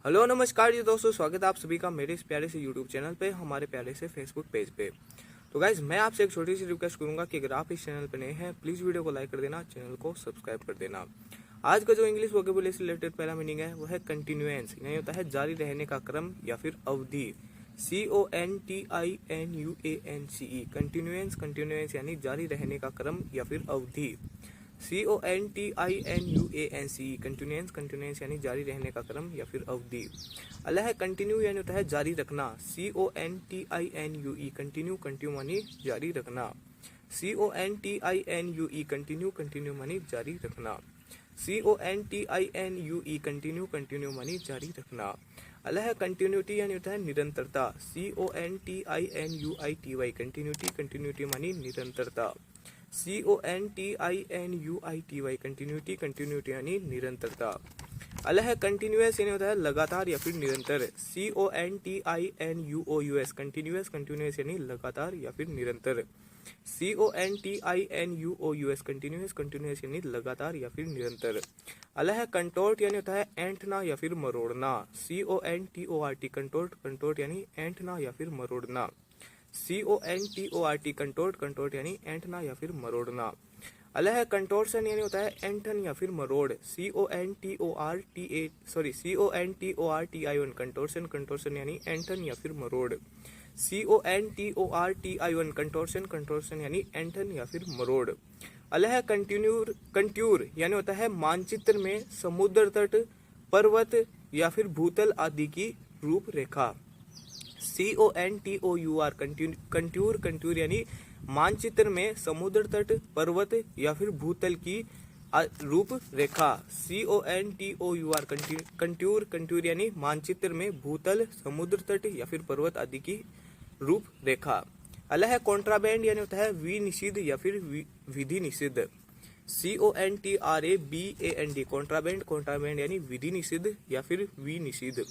Hello नमस्कार जी दोस्तों, स्वागत है आप सभी का मेरे इस प्यारे से यूट्यूब चैनल पे, हमारे प्यारे से फेसबुक पेज पे। तो गाइज मैं आपसे एक छोटी सी रिक्वेस्ट करूंगा कि अगर आप इस चैनल पे नए हैं प्लीज़ वीडियो को लाइक कर देना, चैनल को सब्सक्राइब कर देना। आज का जो इंग्लिश वोकेबुलरी से रिलेटेड पहला मीनिंग है वो है कंटिन्यूएंस, यानी होता है जारी रहने का क्रम या फिर अवधि। CONTINUANCE कंटिन्यूएंस, कंटिन्यूएंस यानी जारी रहने का क्रम या फिर अवधि। CONTINUANCE कंटिन्यूएंस, कंटिन्यूएंस यानी जारी रहने का क्रम या फिर अवधि। अगला है कंटिन्यू, यानी होता है जारी रखना। CONTINUE कंटिन्यू, कंटिन्यू मानी जारी रखना। CONTINUE कंटिन्यू, कंटिन्यू मानी जारी रखना। CONTINUE कंटिन्यू, कंटिन्यू मानी जारी रखना। अगला है कंटिन्यूटी, यानी होता है निरंतरता। CONTINUITY कंटिन्यूटी, कंटिन्यूटी मानी निरंतरता। CONTINUITY कंटिन्यूटी, कंटिन्यूटी यानी निरंतरता। अगला है कंटिन्यूअस, यानी होता है लगातार या फिर निरंतर। CONTINUOUS कंटिन्यूअस, कंटिन्यूअस यानी लगातार या फिर निरंतर। CONTINUOUS कंटिन्यूअस, कंटिन्यूअस यानी लगातार या फिर निरंतर। अगला है कंटोर्ट, यानी होता है ऐंठना या फिर मरोड़ना। CONTORT कंटोर्ट, कंटोर्ट यानी ऐंठना या फिर मरोड़ना। CONTORT कंटोर्ट, कंटोर्ट यानी ऐंठना या फिर मरोड़ना। अगला है कंटोर्शन, यानी होता है ऐंठन या फिर मरोड़। CONTORTION कंटोर्शन, कंटोर्शन यानी ऐंठन या फिर मरोड़। CONTORTION कंटोर्शन, कंटोर्शन यानी ऐंठन या फिर मरोड़। अगला है कंट्यूर, कंट्यूर यानी होता है मानचित्र में समुद्र तट, पर्वत या फिर भूतल आदि की रूपरेखा। CONTOUR कंट्यूर, कंट्यूर यानी मानचित्र में समुद्र तट, पर्वत या फिर भूतल की रूपरेखा। CONTOUR कंट्यूर, कंट्यूर यानी मानचित्र में भूतल, समुद्र तट या फिर पर्वत आदि की रूपरेखा। अगला है कॉन्ट्राबैंड, यानी होता है विनिषिद्ध या फिर विधि निषिद्ध। CONTRABAND कॉन्ट्राबैंड, कॉन्ट्राबैंड यानी विधि निषिद्ध या फिर विनिषिद्ध।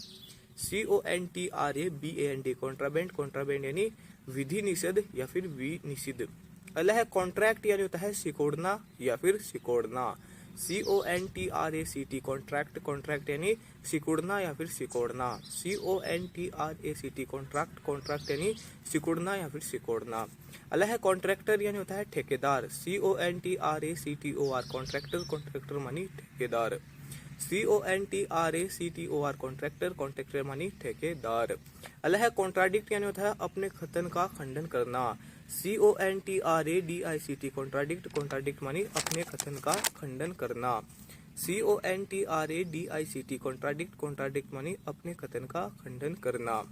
CONTRABAND कॉन्ट्राबैंड, कॉन्ट्राबैंड यानी विधि निषेध या फिर विनिषिद्ध। अगला है कॉन्ट्रैक्ट, यानी होता है सिकोड़ना या फिर सिकोड़ना। CONTRACT कॉन्ट्रैक्ट, कॉन्ट्रैक्ट यानी सिकुड़ना या फिर सिकोड़ना। CONTRACT कॉन्ट्रैक्ट, कॉन्ट्रैक्ट यानी सिकुड़ना या फिर सिकोड़ना। अगला है कॉन्ट्रैक्टर, यानी होता है ठेकेदार। CONTRACTOR कॉन्ट्रैक्टर, कॉन्ट्रैक्टर मानी ठेकेदार। CONTRACTOR कॉन्ट्रैक्टर, कॉन्ट्रैक्टर मानी ठेकेदार। अगला है कॉन्ट्राडिक्ट, यानी होता है अपने कथन का खंडन करना। CONTRADICT कॉन्ट्राडिक्ट, कॉन्ट्राडिक्ट मानी अपने कथन का खंडन करना। CONTRADICT कॉन्ट्राडिक्ट, कॉन्ट्राडिक्ट मानी अपने कथन का खंडन करना।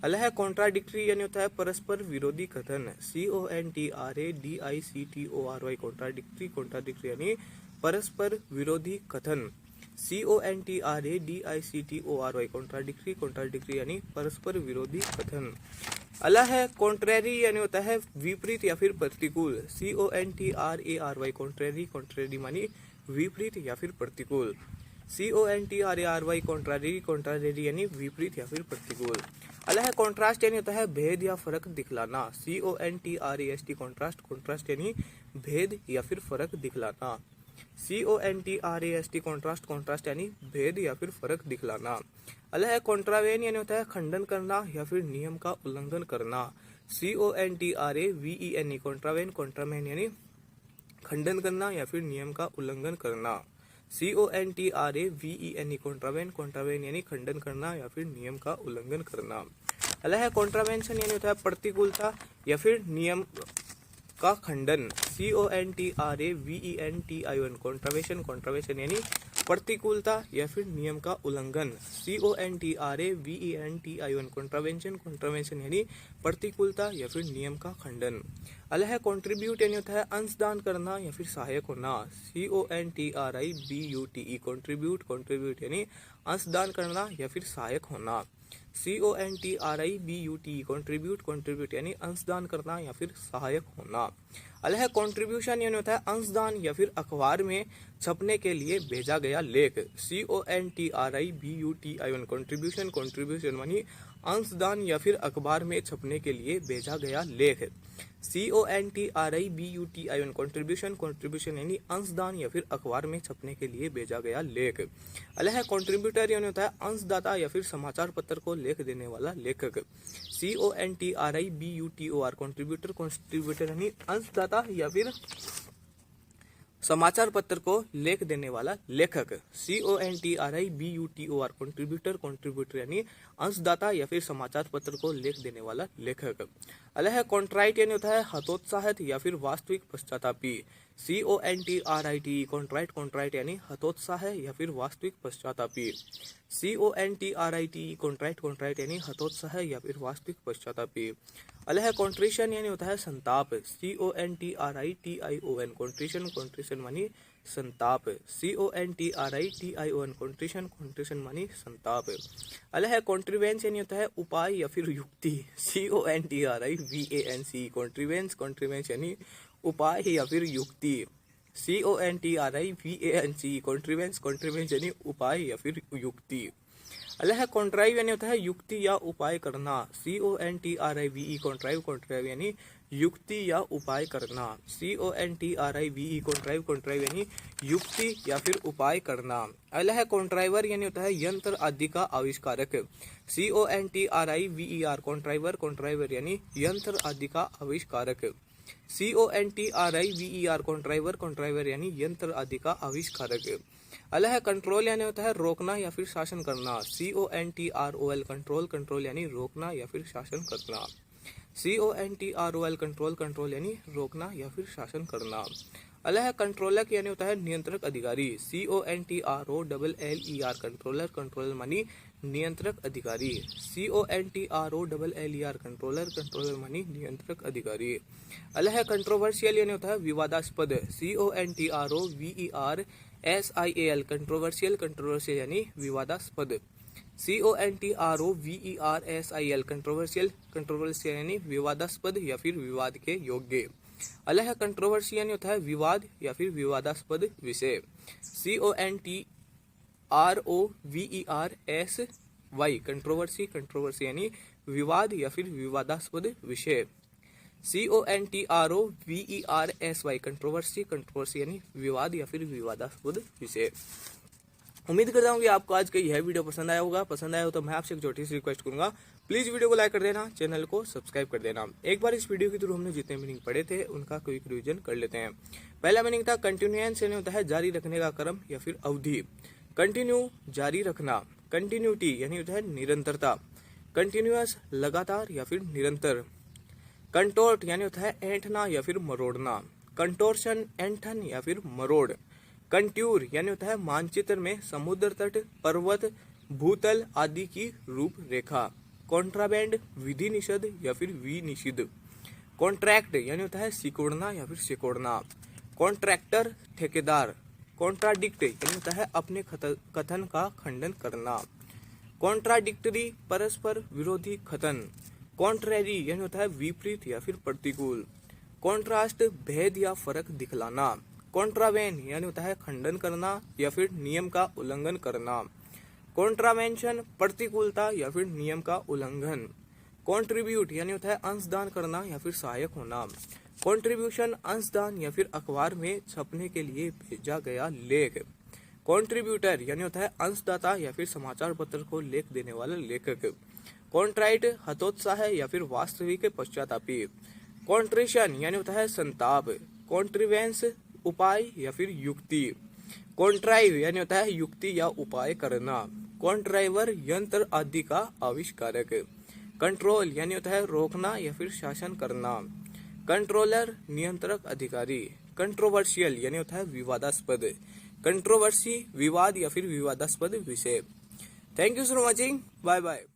अगला है कॉन्ट्राडिक्टरी, यानी होता है परस्पर विरोधी कथन। CONTRADICTORY कॉन्ट्राडिक्टरी, कॉन्ट्राडिक्टरी यानी परस्पर विरोधी कथन। CONTRADICTORY कॉन्ट्राडिक्टरी, कॉन्ट्राडिक्टरी यानी परस्पर विरोधी कथन। अगला है कॉन्ट्रेरी, यानी होता है विपरीत या फिर प्रतिकूल। CONTRARY कॉन्ट्रेरी, कॉन्ट्रेरी मानी विपरीत या फिर प्रतिकूल। CONTRARY कॉन्ट्रारी, कॉन्ट्रारी यानी विपरीत या फिर प्रतिकूल। अगला है कॉन्ट्रास्ट, यानी होता है भेद या फर्क दिखलाना। CONTRAST कॉन्ट्रास्ट, कॉन्ट्रास्ट यानी भेद या फिर फर्क दिखलाना। CONTRAST कॉन्ट्रास्ट, कॉन्ट्रास्ट यानी भेद या फिर फर्क दिखलाना। अगला है कॉन्ट्रावेन, यानी होता है खंडन करना या फिर नियम का उल्लंघन करना। CONTRAVEN कॉन्ट्रावेन, कॉन्ट्रावेन यानी खंडन करना या फिर नियम का उल्लंघन करना। CONTRAVEN कॉन्ट्रावेन, कॉन्ट्रावेन यानी खंडन करना या फिर नियम का उल्लंघन करना। अगला है कॉन्ट्रावेंशन, यानी होता है प्रतिकूलता या फिर नियम का खंडन। CONTRAVENTION कॉन्ट्रावेशन, कॉन्ट्रावेशन यानी प्रतिकूलता या फिर नियम का उल्लंघन। CONTRAVENTION कॉन्ट्रावेंशन, कॉन्ट्रावेशन यानी प्रतिकूलता या फिर नियम का खंडन। अगला है कॉन्ट्रीब्यूट, यानी होता है अंशदान करना या फिर सहायक होना। CONTRIBUTE कॉन्ट्रीब्यूट, कॉन्ट्रीब्यूट यानी अंशदान करना या फिर सहायक होना। CONTRIBUTE कॉन्ट्रीब्यूट, कॉन्ट्रीब्यूट यानी अंशदान करना या फिर सहायक होना। अगला है कंट्रीब्यूशन यानी होता है अंशदान या फिर अखबार में छपने के लिए भेजा गया लेख। CONTRIBUTION कंट्रीब्यूशन, कंट्रीब्यूशन मानी अंशदान या फिर अखबार में छपने के लिए भेजा गया लेख। CONTRIBUTION कंट्रीब्यूशन, कंट्रीब्यूशन यानी अंशदान या फिर अखबार में छपने के लिए भेजा गया लेख। अगला है कंट्रीब्यूटर यानी होता है अंशदाता या फिर समाचार पत्र को लेख देने वाला लेखक। CONTRIBUTOR कंट्रीब्यूटर, कंट्रीब्यूटर यानी अंशदाता या फिर समाचार पत्र को लेख देने वाला लेखक। CONTRIBUTOR कंट्रीब्यूटर, कंट्रीब्यूटर यानी अंशदाता या फिर समाचार पत्र को लेख देने वाला लेखक। अगला है कॉन्ट्राइट यानी होता है हतोत्साहित या फिर वास्तविक पश्चातापी। CONTRIT कॉन्ट्राइट, कॉन्ट्राइट यानी हतोत्साह या फिर वास्तविक पश्चातापी। CONTRIT कॉन्ट्राइट, कॉन्ट्राइट यानी हतोत्साह या फिर वास्तविक पश्चातापी। अगला है कॉन्ट्रिशन यानी होता है संताप। CONTRITION कॉन्ट्रिशन, कॉन्ट्रिशन मानी संताप। CONTRITION कॉन्ट्रिशन, कॉन्ट्रिशन मानी संताप। अगला है कॉन्ट्रीवेंस यानी होता है उपाय या फिर युक्ति। CONTRIVANC कॉन्ट्रीवेंस, कॉन्ट्रीवेंस यानी उपाय या फिर युक्ति। CONTRIVANC कॉन्ट्रीवेंस, कॉन्ट्रीवेंस यानी उपाय या फिर युक्ति। अगला है कॉन्ट्राइव यानी होता है युक्ति या उपाय करना। CONTRIVE कॉन्ट्राइव, कॉन्ट्राइव यानी युक्ति या उपाय करना। CONTRIVE कॉन्ट्राइव, कॉन्ट्राइव यानी युक्ति या फिर उपाय करना। अगला है कॉन्ट्राइवर यानी होता है यंत्र आदि का आविष्कारक। CONTRIVER कॉन्ट्राइवर, कॉन्ट्राइवर यानी यंत्र आदि का आविष्कारक। CONTRIVER कॉन्ट्राइवर, कॉन्ट्राइवर यानी यंत्र आदि का आविष्कारक। अगला है कंट्रोल यानी होता है रोकना या फिर शासन करना। CONTROL कंट्रोल, कंट्रोल यानी रोकना या फिर शासन करना। CONTROL कंट्रोल, कंट्रोल यानी रोकना या फिर शासन करना। अगला है कंट्रोलर यानी होता है नियंत्रक अधिकारी। CONTROLLER कंट्रोलर, कंट्रोलर मानी नियंत्रक अधिकारी। CONTROLLER कंट्रोलर, कंट्रोलर मानी नियंत्रक अधिकारी। अगला है कंट्रोवर्शियल यानी होता है विवादास्पद। CONTROVERSIAL कंट्रोवर्शियल, कंट्रोवर्शियल यानी विवादास्पद। CONTROVERSIL कंट्रोवर्शियल, कंट्रोवर्शियल यानी विवादास्पद या फिर विवाद के योग्य। अगला है कंट्रोवर्सी यानी होता है विवाद या फिर विवादास्पद विषय। CONTROVERSY कंट्रोवर्सी, कंट्रोवर्सी यानी विवाद या फिर विवादास्पद विषय। CONTROVERSY कंट्रोवर्सी, कंट्रोवर्सी यानी विवाद या फिर विवादास्पद विषय। उम्मीद करता हूँ कि आपको आज का यह वीडियो पसंद आया होगा। पसंद आया हो तो मैं आपसे एक छोटी सी रिक्वेस्ट करूंगा, प्लीज वीडियो को लाइक कर देना, चैनल को सब्सक्राइब कर देना। एक बार इस वीडियो के थ्रू हमने जितने मीनिंग पढ़े थे उनका क्विक रिवीजन कर लेते हैं। पहला मीनिंग था कंटिन्यूएंस यानी होता है जारी रखने का क्रम या फिर अवधि। कंटिन्यू जारी रखना। कंटिन्यूटी यानी होता है निरंतरता। कंटिन्यूअस लगातार या फिर निरंतर। कंटोर्ट यानी होता है ऐंठना या फिर मरोड़ना। कंटोर्शन ऐंठन या फिर मरोड़। कंट्यूर यानी होता है मानचित्र में समुद्र तट, पर्वत, भूतल आदि की रूपरेखा। कॉन्ट्राबैंड विधि निषेध या फिर विनिषिद्ध। कॉन्ट्रैक्ट यानी होता है सिकोड़ना या फिर सिकोड़ना। कॉन्ट्रैक्टर ठेकेदार। कॉन्ट्राडिक्ट यानी होता है अपने कथन का खंडन करना। कॉन्ट्राडिक्टरी परस्पर विरोधी कथन। कॉन्ट्रैरी यानी होता है विपरीत या फिर प्रतिकूल। कॉन्ट्रास्ट भेद या फर्क दिखलाना। कॉन्ट्रावेन यानी होता है खंडन करना या फिर नियम का उल्लंघन करना। कॉन्ट्रावेंशन प्रतिकूलता या फिर नियम का उल्लंघन। कॉन्ट्रीब्यूट यानी होता है अंशदान करना या फिर सहायक होना। कॉन्ट्रीब्यूशन अंशदान या फिर अखबार में छपने के लिए भेजा गया लेख। कॉन्ट्रीब्यूटर यानी होता है अंशदाता या फिर समाचार पत्र को लेख देने वाला लेखक। कॉन्ट्राइट हतोत्साह या फिर वास्तविक पश्चातापी। कॉन्ट्रिशन यानी होता है संताप। कॉन्ट्रीवेंस उपाय या फिर युक्ति। कॉन्ट्राइव यानी होता है युक्ति या उपाय करना। कॉन्ट्राइवर यंत्र आदि का आविष्कारक। कंट्रोल यानी होता है रोकना या फिर शासन करना। कंट्रोलर नियंत्रक अधिकारी। कंट्रोवर्शियल यानी होता है विवादास्पद। कंट्रोवर्सी विवाद या फिर विवादास्पद विषय। Thank you for watching, bye bye.